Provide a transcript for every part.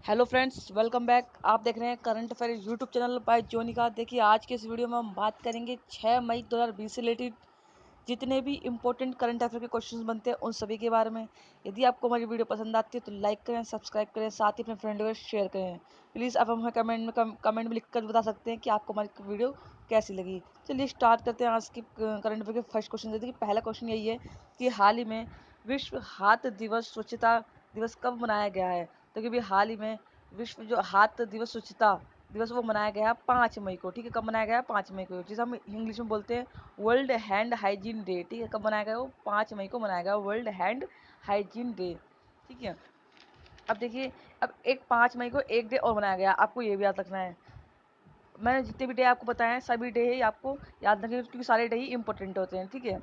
Hello friends, welcome back. आप देख रहे हैं current affair YouTube channel by Jonika. देखिए, आज के इस वीडियो में हम बात करेंगे 6 मई 2020 से रिलेटेड जितने भी इंपॉर्टेंट करंट अफेयर के क्वेश्चंस बनते हैं उन सभी के बारे में। यदि आपको हमारी वीडियो पसंद आती है तो लाइक करें, सब्सक्राइब करें, साथ ही अपने फ्रेंड को शेयर करें। प्लीज़ आप हमें कमेंट में लिख कर बता सकते हैं कि आपको हमारी वीडियो कैसी लगी। चलिए स्टार्ट करते हैं आज की करंट अफेयर के फर्स्ट क्वेश्चन से। देखिए, पहला क्वेश्चन यही है कि हाल ही में विश्व हाथ दिवस स्वच्छता दिवस कब मनाया गया है। तो क्योंकि हाल ही में विश्व जो हाथ दिवस स्वच्छता दिवस वो मनाया गया 5 मई को। ठीक है, कब मनाया गया? 5 मई को, जिसे हम इंग्लिश में बोलते हैं वर्ल्ड हैंड हाइजीन डे। ठीक है, कब मनाया गया? वो 5 मई को मनाया गया, वर्ल्ड हैंड हाइजीन डे। ठीक है, अब देखिए, अब एक 5 मई को एक डे और मनाया गया, आपको ये भी याद रखना है। मैंने जितने भी डे आपको बताए हैं सभी डे ही आपको याद रखेंगे क्योंकि सारे डे ही इंपॉर्टेंट होते हैं। ठीक है,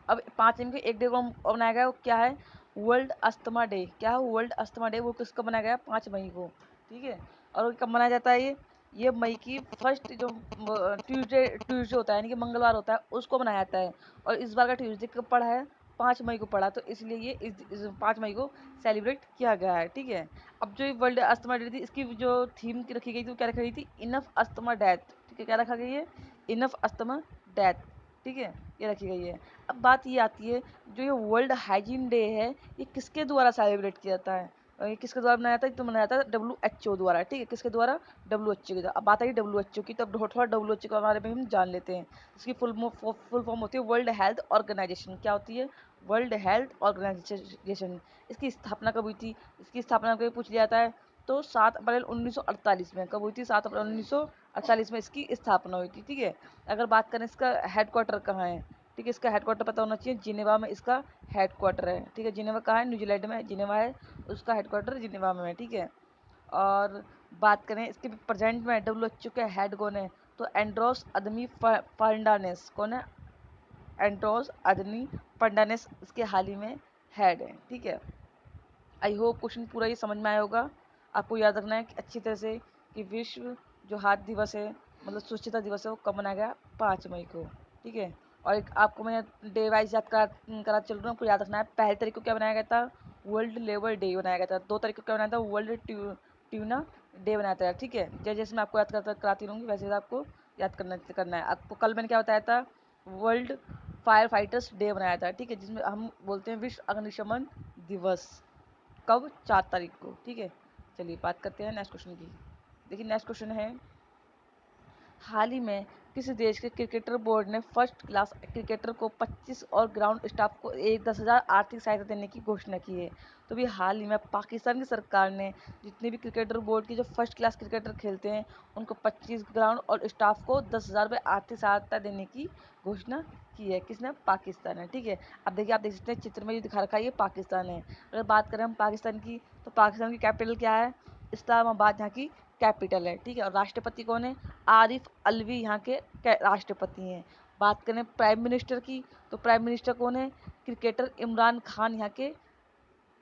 अब 5 मई को एक डे को मनाया गया, वो क्या है? World asthma day. क्या है वर्ल्ड अस्थमा डे? वो किसको मनाया गया? 5 मई को। ठीक है, और वो कब मनाया जाता है? ये मई की फर्स्ट जो ट्यूसडे ट्यूसडे होता है, यानी कि मंगलवार होता है, उसको मनाया जाता है। और इस बार का ट्यूसडे कब पड़ा है? 5 मई को पड़ा, तो इसलिए ये इस 5 मई को सेलिब्रेट किया गया है। ठीक है, अब जो वर्ल्ड अस्थमा डे थी, इसकी जो थीम रखी गई थी वो क्या रखी गई थी? Enough asthma death. ठीक है, क्या रखा गई है? Enough asthma death. ठीक है, ये रखी गई है। अब बात ये आती है, जो ये वर्ल्ड हाइजीन डे है, ये किसके द्वारा सेलिब्रेट किया जाता है? और ये किसके द्वारा मनाया जाता है? तो मनाया जाता है WHO द्वारा। ठीक है, किसके द्वारा? WHO के द्वारा। अब बात आई WHO की, तब थोड़ा WHO के बारे में हम जान लेते हैं। इसकी फुल फॉर्म होती है वर्ल्ड हेल्थ ऑर्गेनाइजेशन। क्या होती है? World Health Organization. इसकी स्थापना कब हुई थी? इसकी स्थापना कभी पूछ लिया जाता है तो 7 अप्रैल 1948 में। कब हुई थी? 7 अप्रैल 1948 में इसकी स्थापना हुई थी। ठीक है, अगर बात करें इसका हेडक्वार्टर कहाँ है, ठीक है, इसका हेडक्वार्टर पता होना चाहिए, जिनेवा में इसका हेडक्वार्टर है। ठीक है, जिनेवा कहाँ है? न्यूजीलैंड में जिनेवा है, उसका हेडक्वार्टर जिनेवा में है। ठीक है, और बात करें इसके प्रेजेंट में WHO के हेड कौन है? तो एंड्रोस अदमी फर्नांडिस। कौन है? एंड्रोस अदमी फर्नांडिस इसके हाल ही में हेड है। ठीक है, आई होप क्वेश्चन पूरा ये समझ में आया होगा। आपको याद रखना है कि अच्छी तरह से कि विश्व जो हाथ दिवस है, मतलब स्वच्छता दिवस है, वो कब मनाया गया? 5 मई को। ठीक है, और एक आपको मैं डे वाइज याद करा चल रहा हूँ, आपको याद रखना है। पहली तारीख को क्या बनाया गया था? वर्ल्ड लेबर डे बनाया गया था। 2 तारीख को क्या बनाया था? वर्ल्ड ट्यूना डे बनाया था। ठीक है, जैसे जैसे मैं आपको याद कराती रहूँगी वैसे आपको याद करना है। आपको कल मैंने क्या बताया था? वर्ल्ड फायर फाइटर्स डे बनाया था। ठीक है, जिसमें हम बोलते हैं विश्व अग्निशमन दिवस। कब? 4 तारीख को। ठीक है, चलिए बात करते हैं नेक्स्ट क्वेश्चन की। देखिए, नेक्स्ट क्वेश्चन है, हाल ही में किस देश के क्रिकेटर बोर्ड ने फर्स्ट क्लास क्रिकेटर को 25 और ग्राउंड स्टाफ को 10,000 आर्थिक सहायता देने की घोषणा की है? तो भी हाल ही में पाकिस्तान की सरकार ने जितने भी क्रिकेटर बोर्ड के जो फर्स्ट क्लास क्रिकेटर खेलते हैं उनको 25 ग्राउंड और स्टाफ को 10,000 रुपये आर्थिक सहायता देने की घोषणा की है। किसने? पाकिस्तान है। ठीक है, अब देखिए, आप देख सकते हैं चित्र में जो दिखा रखा है ये पाकिस्तान है। अगर बात करें हम पाकिस्तान की, तो पाकिस्तान की कैपिटल क्या है? इस्लामाबाद यहाँ की कैपिटल है। ठीक है, और राष्ट्रपति कौन है? आरिफ अलवी यहाँ के राष्ट्रपति हैं। बात करें प्राइम मिनिस्टर की, तो प्राइम मिनिस्टर कौन है? क्रिकेटर इमरान खान यहाँ के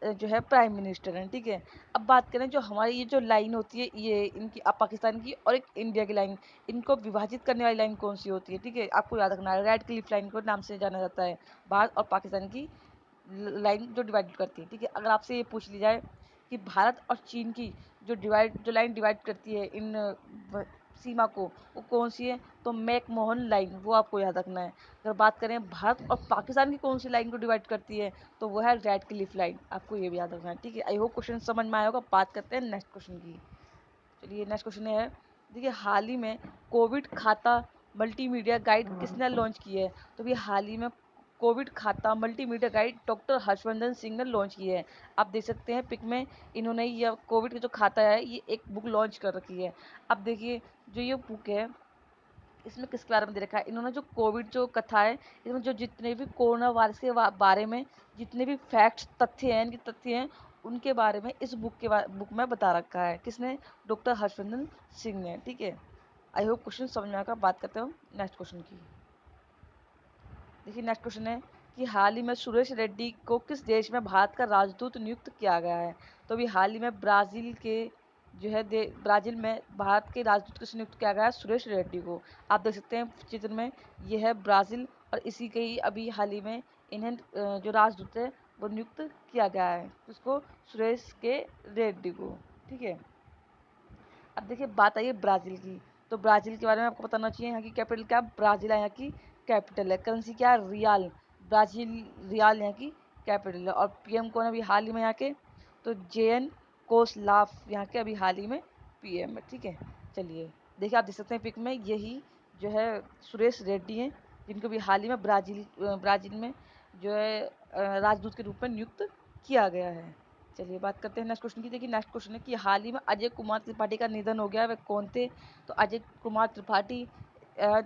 जो है प्राइम मिनिस्टर हैं। ठीक है, अब बात करें जो हमारी ये जो लाइन होती है, ये इनकी अब पाकिस्तान की और एक इंडिया की लाइन, इनको विभाजित करने वाली लाइन कौन सी होती है? ठीक है, आपको याद रखना है, रेड क्लिफ लाइन को नाम से जाना जाता है भारत और पाकिस्तान की लाइन जो डिवाइड करती है। ठीक है, अगर आपसे ये पूछ ली जाए कि भारत और चीन की जो लाइन डिवाइड करती है इन सीमा को, वो कौन सी है? तो मैकमोहन लाइन, वो आपको याद रखना है। अगर बात करें भारत और पाकिस्तान की कौन सी लाइन को डिवाइड करती है, तो वो है रेड क्लिफ लाइन। आपको ये भी याद रखना है। ठीक है, आई होप क्वेश्चन समझ में आया होगा। बात करते हैं नेक्स्ट क्वेश्चन की। चलिए, नेक्स्ट क्वेश्चन है, देखिए, हाल ही में कोविड खाता मल्टीमीडिया गाइड किसने लॉन्च की है? तो भी हाल ही में कोविड खाता multimedia guide doctor Harshvardhan Singh ने लॉन्च की है। आप देख सकते हैं पिक में, इन्होंने ये कोविड का जो खाता है ये एक बुक लॉन्च कर रखी है। अब देखिए, जो ये बुक है इसमें किसके बारे में दे रखा है? इन्होंने जो कोविड जो कथा है, इसमें जो जितने भी कोरोना वायरस के बारे में जितने भी फैक्ट्स तथ्य हैं, इनके तथ्य हैं, उनके बारे में इस बुक में बता रखा है। किसने? डॉक्टर हर्षवर्धन सिंह ने। ठीक है, आई होप क्वेश्चन समझ में आएगा। बात करते हैं नेक्स्ट क्वेश्चन की। देखिए, नेक्स्ट क्वेश्चन है कि हाल ही में सुरेश रेड्डी को किस देश में भारत का राजदूत नियुक्त किया गया है? तो अभी हाल ही में ब्राज़ील के जो है ब्राज़ील में भारत के राजदूत किसे नियुक्त किया गया है? सुरेश रेड्डी को। आप देख सकते हैं चित्र में, ये है ब्राज़ील और इसी के ही अभी हाल ही में इन्हें जो राजदूत है वो नियुक्त किया गया है। उसको सुरेश के रेड्डी को। ठीक है। अब देखिए बात आई है ब्राज़ील की, तो ब्राज़ील के बारे में आपको बताना चाहिए। यहाँ की कैपिटल क्या है? ब्राज़ील है यहाँ की कैपिटल है। करेंसी क्या है? रियाल। ब्राज़ील रियाल यहाँ की कैपिटल है। और पीएम कौन है अभी हाल ही में यहाँ के? तो जेएन कोसलाफ यहाँ के अभी हाल ही में पीएम है। ठीक है, चलिए देखिए आप देख सकते हैं पिक में, यही जो है सुरेश रेड्डी हैं, जिनको भी हाल ही में ब्राज़ील में जो है राजदूत के रूप में नियुक्त किया गया है। चलिए बात करते हैं नेक्स्ट क्वेश्चन की। देखिए नेक्स्ट क्वेश्चन है कि हाल ही में अजय कुमार त्रिपाठी का निधन हो गया है, वे कौन थे? तो अजय कुमार त्रिपाठी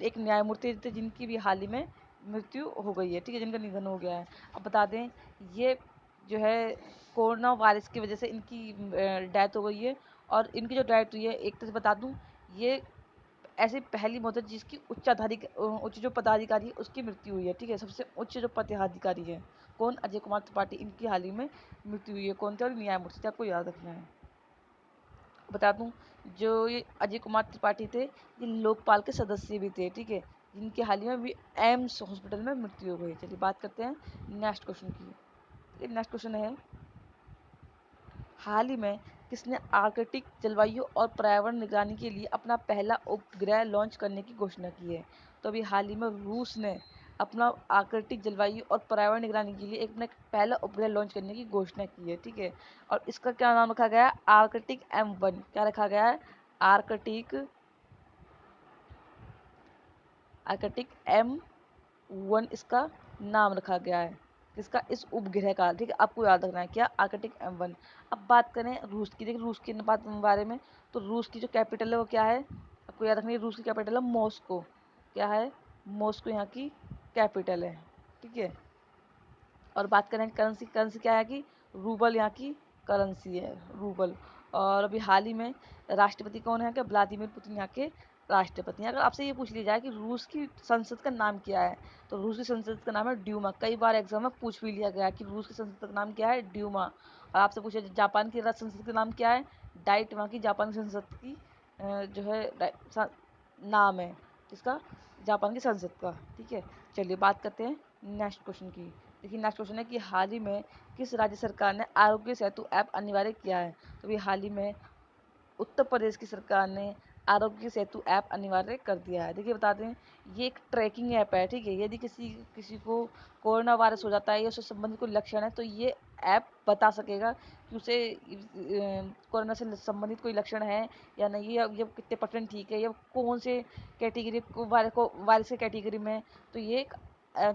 एक न्यायमूर्ति थे जिनकी भी हाल ही में मृत्यु हो गई है। ठीक है, जिनका निधन हो गया है। अब बता दें ये जो है कोरोना वायरस की वजह से इनकी डेथ हो गई है। और इनकी जो डेथ हुई है, एक तरह से बता दूं, ये ऐसी पहली मौत है जिसकी उच्च जो पदाधिकारी है उसकी मृत्यु हुई है। ठीक है, सबसे उच्च जो पदाधिकारी है कौन? अजय कुमार त्रिपाठी, इनकी हाल ही में मृत्यु हुई है। कौन थे? और न्यायमूर्ति थे, आपको याद रखना है। बता दूं जो ये अजय कुमार त्रिपाठी थे, ये लोकपाल के सदस्य भी थे। ठीक है, जिनकी हाल ही में भी एम्स हॉस्पिटल में मृत्यु हो गई। चलिए बात करते हैं नेक्स्ट क्वेश्चन की। नेक्स्ट क्वेश्चन है हाल ही में किसने आर्कटिक जलवायु और पर्यावरण निगरानी के लिए अपना पहला उपग्रह लॉन्च करने की घोषणा की है? तो अभी हाल ही में रूस ने अपना आर्कटिक जलवायु और पर्यावरण निगरानी के लिए अपना पहला उपग्रह लॉन्च करने की घोषणा की है। ठीक है, और इसका क्या नाम रखा गया है? Arctic M1। क्या रखा गया है? आर्कटिक आर्कटिक M1 इसका नाम रखा गया है। किसका? इस उपग्रह का। ठीक है, आपको याद रखना है क्या? Arctic M1। अब बात करें रूस की। देखिए रूस के बारे में, तो रूस की जो कैपिटल है वो क्या है? आपको याद रखनी है, रूस की कैपिटल है मॉस्को। क्या है? मॉस्को यहाँ की कैपिटल है। ठीक है, और बात करें करेंसी, करेंसी क्या है कि रूबल यहाँ की करेंसी है, रूबल। और अभी हाल ही में राष्ट्रपति कौन है? क्या? व्लादिमीर पुतिन यहाँ के राष्ट्रपति हैं। अगर आपसे ये पूछ लिया जाए कि रूस की संसद का नाम क्या है, तो रूस की संसद का नाम है ड्यूमा। कई बार एग्जाम में पूछ भी लिया गया कि रूस की संसद का नाम क्या है? ड्यूमा। और आपसे पूछा जापान की संसद का नाम क्या है? डाइट। वहाँ की जापान की संसद की जो है नाम है इसका, जापान की संसद का। ठीक है, चलिए बात करते हैं नेक्स्ट क्वेश्चन की। देखिए नेक्स्ट क्वेश्चन है कि हाल ही में किस राज्य सरकार ने आरोग्य सेतु ऐप अनिवार्य किया है? तो ये हाल ही में उत्तर प्रदेश की सरकार ने आरोग्य सेतु ऐप अनिवार्य कर दिया है। देखिए बता दें, ये एक ट्रैकिंग ऐप है। ठीक है, यदि किसी किसी को कोरोना वायरस हो जाता है या उससे संबंधित कोई लक्षण है, तो ये ऐप बता सकेगा कि उसे कोरोना से संबंधित कोई लक्षण है या नहीं, या कितने परसेंट ठीक है, या कौन से कैटेगरी वायरस के कैटेगरी में। तो ये एक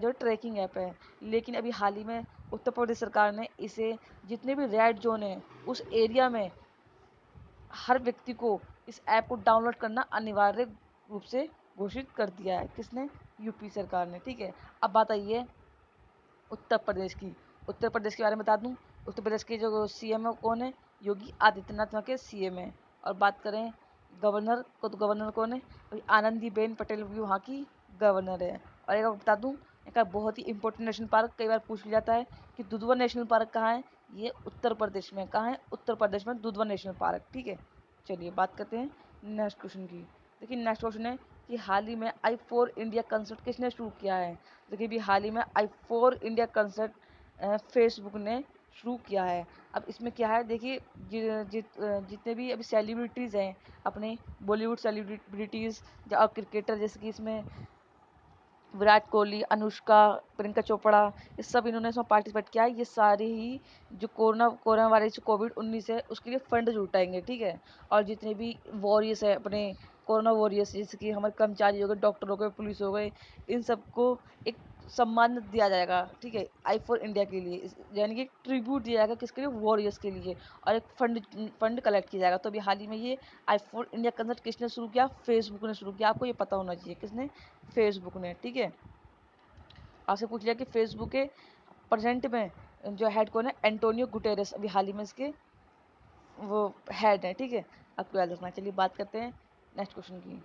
जो ट्रैकिंग ऐप है। लेकिन अभी हाल ही में उत्तर प्रदेश सरकार ने इसे जितने भी रेड जोन है उस एरिया में हर व्यक्ति को इस ऐप को डाउनलोड करना अनिवार्य रूप से घोषित कर दिया है। किसने? यूपी सरकार ने। ठीक है, अब बात आई है उत्तर प्रदेश की। उत्तर प्रदेश के बारे में बता दूं, उत्तर प्रदेश के जो सीएम है कौन है? योगी आदित्यनाथ वहाँ के सीएम है। और बात करें गवर्नर को, तो गवर्नर कौन है? वही आनंदीबेन पटेल भी वहाँ की गवर्नर है। और एक बता दूं, एक बहुत ही इंपॉर्टेंट नेशनल पार्क कई बार पूछ लिया जाता है कि दुधवा नेशनल पार्क कहाँ है? ये उत्तर प्रदेश में। कहाँ है? उत्तर प्रदेश में दुधवा नेशनल पार्क। ठीक है, चलिए बात करते हैं नेक्स्ट क्वेश्चन की। देखिए नेक्स्ट क्वेश्चन है कि हाल ही में I4 इंडिया कंसर्ट किसने शुरू किया है? देखिए भी हाल ही में I4 इंडिया कंसर्ट फेसबुक ने शुरू किया है। अब इसमें क्या है? देखिए जितने भी अभी सेलिब्रिटीज़ हैं अपने, बॉलीवुड सेलिब्रिटीज़ और क्रिकेटर, जैसे कि इसमें विराट कोहली, अनुष्का, प्रियंका चोपड़ा, ये सब इन्होंने इसमें पार्टिसिपेट किया है। ये सारे ही जो कोरोना वायरस कोविड-19 है उसके लिए फंड जुटाएंगे। ठीक है, और जितने भी वॉरियर्स है अपने, कोरोना वॉरियर्स, जैसे कि हमारे कर्मचारी हो गए, डॉक्टर हो गए, पुलिस हो गए, इन सबको एक सम्मान दिया जाएगा। ठीक है, I4 इंडिया के लिए, यानी कि ट्रिब्यूट दिया जाएगा किसके लिए? वॉरियर्स के लिए। और एक फंड कलेक्ट किया जाएगा। तो अभी हाल ही में ये I4 इंडिया कंसर्ट किसने शुरू किया? फेसबुक ने शुरू किया। आपको ये पता होना चाहिए किसने? फेसबुक ने। ठीक है, आपसे पूछ लिया कि फेसबुक के प्रेजेंट में जो हेड कौन है? एंटोनियो गुटेरेस, अभी हाल ही में इसके वो हेड है। ठीक है, आपको याद रखना। चलिए बात करते हैं नेक्स्ट क्वेश्चन की।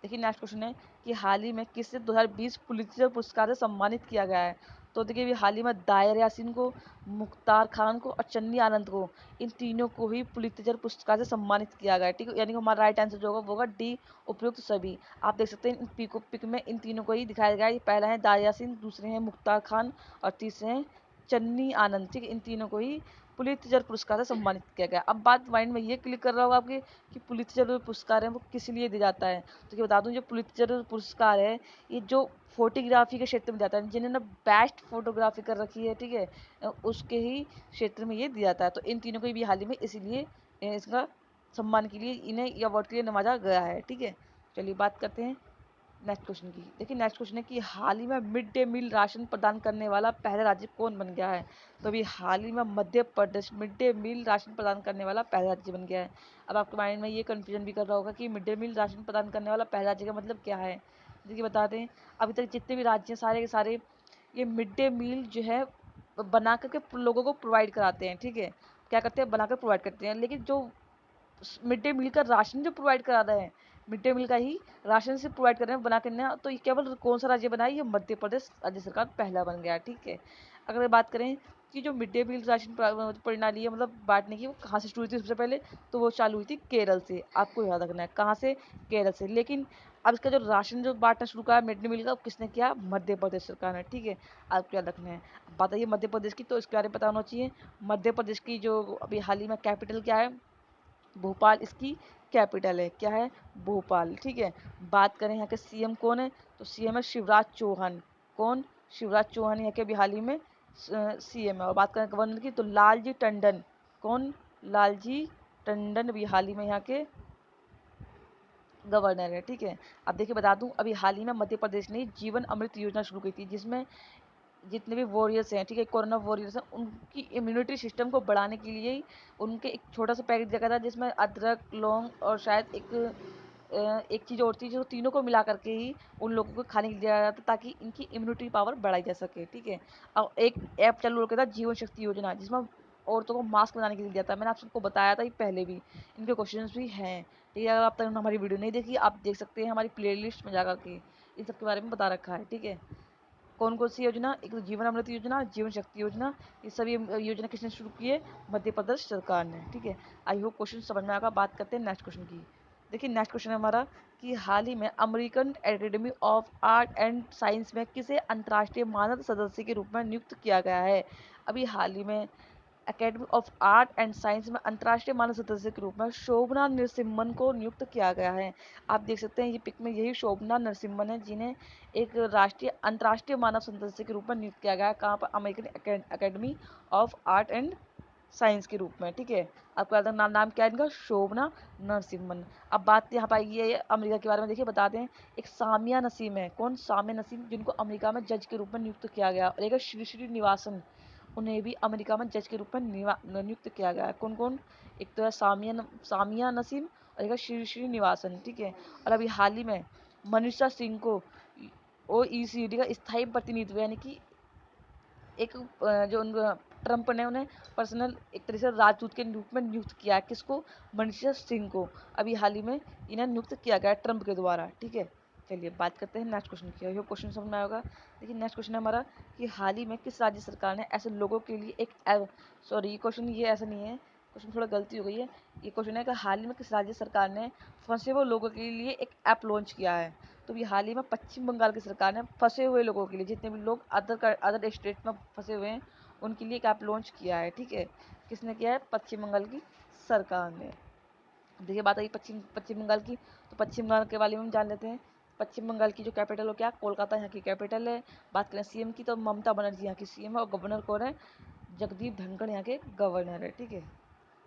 देखिए नेक्स्ट क्वेश्चन है कि हाल ही में किसे 2020 पुलित्जर पुरस्कार से सम्मानित किया गया है? तो देखिए अभी हाल ही में दायर यासीन को, मुख्तार खान को और चन्नी आनंद को, इन तीनों को ही पुलित्जर पुरस्कार से सम्मानित किया गया है। ठीक है, यानी कि हमारा राइट आंसर जो होगा वो होगा डी, उपयुक्त सभी। आप देख सकते हैं इन पिक में इन तीनों को ही दिखाया गया है। पहला है दायर यासीन, दूसरे हैं मुख्तार खान और तीसरे हैं चन्नी आनंद। ठीक है, इन तीनों को ही पुलित्जर पुरस्कार से सम्मानित किया गया। अब बात माइंड में ये क्लिक कर रहा होगा आपके कि पुलित्जर पुरस्कार है वो किस लिए दिया जाता है। तो ये बता दूं, जो पुलित्जर पुरस्कार है ये जो फोटोग्राफी के क्षेत्र में जाता है, जिन्होंने बेस्ट फोटोग्राफी कर रखी है, ठीक है, उसके ही क्षेत्र में ये दिया जाता है। तो इन तीनों को भी हाल ही में इसीलिए इसका सम्मान के लिए इन्हें अवार्ड के लिए नवाजा गया है, ठीक है। चलिए बात करते हैं नेक्स्ट क्वेश्चन की। देखिए नेक्स्ट क्वेश्चन है कि हाल ही में मिड डे मील राशन प्रदान करने वाला पहला राज्य कौन बन गया है। तो अभी हाल ही में Madhya Pradesh mid day meal ration प्रदान करने वाला पहला राज्य बन गया है। अब आपके माइंड में ये कन्फ्यूजन भी कर रहा होगा कि मिड डे मील राशन प्रदान करने वाला पहला राज्य का मतलब क्या है। देखिए बता दें, अभी तक जितने भी राज्य हैं सारे के सारे ये मिड डे मील जो है बना करके लोगों को प्रोवाइड कराते हैं, ठीक है। क्या करते हैं, बनाकर प्रोवाइड करते हैं। लेकिन जो मिड डे मील का राशन जो प्रोवाइड करा रहे हैं, मिड डे मील का ही राशन से प्रोवाइड कर रहे हैं बना करना, तो ये केवल कौन सा राज्य बना है, ये मध्य प्रदेश राज्य सरकार पहला बन गया, ठीक है। अगर बात करें कि जो मिड डे मील राशन प्रणाली है मतलब बांटने की, वो कहाँ से शुरू हुई थी सबसे पहले, तो वो चालू हुई थी केरल से। आपको याद रखना है कहाँ से, केरल से। लेकिन अब इसका जो राशन जो बांटना शुरू करा मिड डे मील का, किसने किया, मध्य प्रदेश सरकार ने, ठीक है। आपको याद रखना है। बताइए मध्य प्रदेश की, तो इसके बारे में पता होना चाहिए। मध्य प्रदेश की जो अभी हाल ही में कैपिटल क्या है, भोपाल इसकी कैपिटल है। क्या है, भोपाल, ठीक है। बात करें यहाँ के सीएम कौन है, तो सीएम है शिवराज चौहान। कौन, शिवराज चौहान यहाँ के अभी हाल ही में सीएम है। और बात करें गवर्नर की, तो लालजी टंडन। कौन, लालजी टंडन अभी हाल ही में यहाँ के गवर्नर है, ठीक है। अब देखिए बता दूं, अभी हाल ही में मध्य प्रदेश ने जीवन अमृत योजना शुरू की थी, जिसमें जितने भी वॉरियर्स हैं, ठीक है, कोरोना वॉरियर्स हैं, उनकी इम्यूनिटी सिस्टम को बढ़ाने के लिए ही उनके एक छोटा सा पैकेट दिया गया था, जिसमें अदरक, लौंग और शायद एक चीज़ और थी, जो तीनों को मिला करके ही उन लोगों को खाने के लिए दिया जाता, ताकि इनकी इम्यूनिटी पावर बढ़ाई जा सके, ठीक है। अब एक ऐप चालू रखा था जीवन शक्ति योजना, जिसमें औरतों को मास्क बनाने के लिए दिया था। मैंने आप सबको बताया था ये पहले भी, इनके क्वेश्चन भी हैं, ठीक है। अगर आप तक हमारी वीडियो नहीं देखी, आप देख सकते हैं हमारी प्ले लिस्ट में जाकर के, इन सब के बारे में बता रखा है, ठीक है। कौन कौन सी योजना, एक तो जीवन अमृत योजना, जीवन शक्ति योजना, ये सभी योजना किसने शुरू की है, मध्य प्रदेश सरकार ने, ठीक है। आई होप क्वेश्चन समझ में आएगा। बात करते हैं नेक्स्ट क्वेश्चन की। देखिए नेक्स्ट क्वेश्चन है हमारा कि हाल ही में American academy of art and science में किसे अंतर्राष्ट्रीय मानद सदस्य के रूप में नियुक्त किया गया है। अभी हाल ही में academy of art and science में अंतर्राष्ट्रीय मानव सदस्य के रूप में शोभना नरसिम्हन को नियुक्त किया गया है। आप देख सकते हैं ये पिक में, यही शोभना नरसिम्हन है, जिन्हें एक अंतर्राष्ट्रीय मानव सदस्य के रूप में नियुक्त किया गया है। कहाँ पर, American academy of art and science के रूप में, ठीक है। आपका नाम क्या है इनका, शोभना नरसिम्हन। अब बात यहाँ पर आई है अमेरिका के बारे में। देखिए बता दें, एक सामिया नसीम है। कौन, सामिया नसीम, जिनको अमेरिका में जज के रूप में नियुक्त किया गया। और एक श्री श्री निवासन, उन्हें भी अमेरिका में जज के रूप में नियुक्त किया गया है। कौन कौन, एक तो है सामिया नसीम और एक है श्री श्री निवासन, ठीक है। और अभी हाल ही में मनीषा सिंह को OECD का स्थायी प्रतिनिधित्व, यानी कि एक जो ट्रंप ने उन्हें पर्सनल एक तरह से राजदूत के रूप में नियुक्त किया है। किसको, मनीषा सिंह को अभी हाल ही में इन्हें नियुक्त किया गया है ट्रंप के द्वारा, ठीक है। चलिए बात करते हैं नेक्स्ट क्वेश्चन की। ये क्वेश्चन समझ में आएगा। देखिए नेक्स्ट क्वेश्चन है हमारा कि हाल ही में किस राज्य सरकार ने ऐसे लोगों के लिए एक, सॉरी ये क्वेश्चन ये ऐसा नहीं है, क्वेश्चन थोड़ा गलती हो गई है। ये क्वेश्चन है कि हाल ही में किस राज्य सरकार ने फंसे हुए लोगों के लिए एक ऐप लॉन्च किया है। तो ये हाल ही में पश्चिम बंगाल की सरकार ने फंसे हुए लोगों के लिए, जितने भी लोग अदर स्टेट में फंसे हुए हैं, उनके लिए एक ऐप लॉन्च किया है, ठीक है। किसने किया है, पश्चिम बंगाल की सरकार ने। देखिए बात आई पश्चिम पश्चिम बंगाल की, तो पश्चिम बंगाल के बारे में हम जान लेते हैं। पश्चिम बंगाल की जो कैपिटल हो क्या, कोलकाता यहाँ की कैपिटल है। बात करें सीएम की, तो ममता बनर्जी यहाँ की सीएम है। और गवर्नर कौन है, जगदीप धनखड़ यहाँ के गवर्नर है, ठीक है।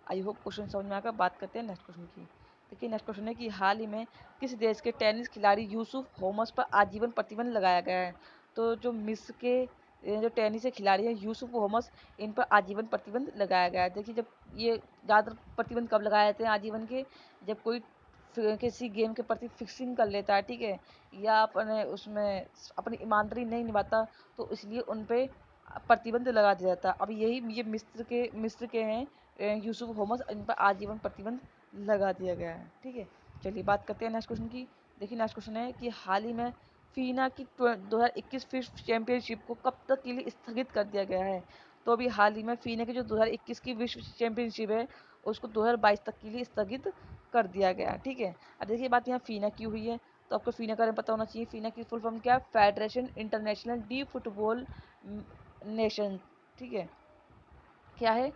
आई होप क्वेश्चन समझ में आकर। बात करते हैं नेक्स्ट क्वेश्चन की। देखिए नेक्स्ट क्वेश्चन है कि हाल ही में किस देश के टेनिस खिलाड़ी यूसुफ होमस पर आजीवन प्रतिबंध लगाया गया है। तो जो मिस्र के जो टेनिस के खिलाड़ी हैं यूसुफ होमस, इन पर आजीवन प्रतिबंध लगाया गया है। देखिए जब ये ज़्यादातर प्रतिबंध कब लगाए जाते हैं आजीवन के, जब कोई किसी गेम के प्रति फिक्सिंग कर लेता है, ठीक है, या अपने उसमें अपनी ईमानदारी नहीं निभाता, तो इसलिए उन पे प्रतिबंध लगा दिया जाता है। अब यही ये मिस्र के हैं यूसुफ होमस, इन पर आजीवन प्रतिबंध लगा दिया गया है, ठीक है। चलिए बात करते हैं नेक्स्ट क्वेश्चन की। देखिए नेक्स्ट क्वेश्चन है कि हाल ही में फीना की 2021 फिफ्थ चैंपियनशिप को कब तक के लिए स्थगित कर दिया गया है। तो अभी हाल ही में फीना की जो 2021 की विश्व चैंपियनशिप है, उसको 2022 तक के लिए स्थगित कर दिया गया, ठीक है। अब देखिए बात यहाँ फीना की हुई है, तो आपको फीना का पता होना चाहिए। फीना की फुल फॉर्म क्या है, federation international D football nation, ठीक है। क्या है,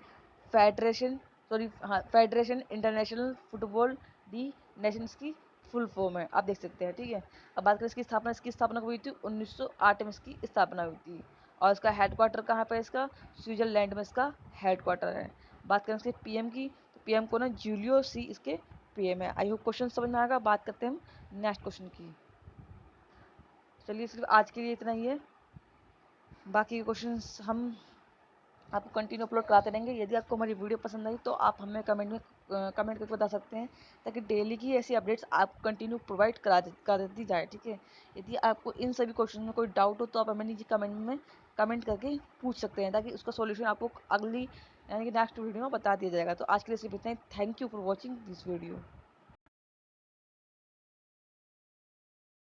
फेडरेशन, सॉरी हाँ, फेडरेशन इंटरनेशनल फुटबॉल दी नेशंस की फुल फॉर्म है, आप देख सकते हैं। ठीक है, अब बात करें इसकी स्थापना कब हुई थी? 1908 में इसकी स्थापना हुई थी। और इसका हेडक्वार्टर कहाँ पे? इसका स्विट्जरलैंड में इसका हेडक्वार्टर है। बात करें इसके पीएम की, तो पीएम को ना जूलियो सी इसके पीएम है। आई होप क्वेश्चन समझ में आएगा। बात करते हैं हम नेक्स्ट क्वेश्चन की। चलिए सिर्फ आज के लिए इतना ही है, बाकी के क्वेश्चंस हम आपको कंटिन्यू अपलोड कराते रहेंगे। यदि आपको हमारी वीडियो पसंद आई तो आप हमें कमेंट करके बता सकते हैं, ताकि डेली की ऐसी अपडेट्स आपको कंटिन्यू प्रोवाइड करा देती जाए। ठीक है, यदि आपको इन सभी क्वेश्चन में कोई डाउट हो तो आप हमें नीचे कमेंट में कमेंट करके पूछ सकते हैं, ताकि उसका सॉल्यूशन आपको अगली यानी कि नेक्स्ट वीडियो में बता दिया जाएगा। तो आज के लिए सिर्फ इतना ही। Thank you for watching this video.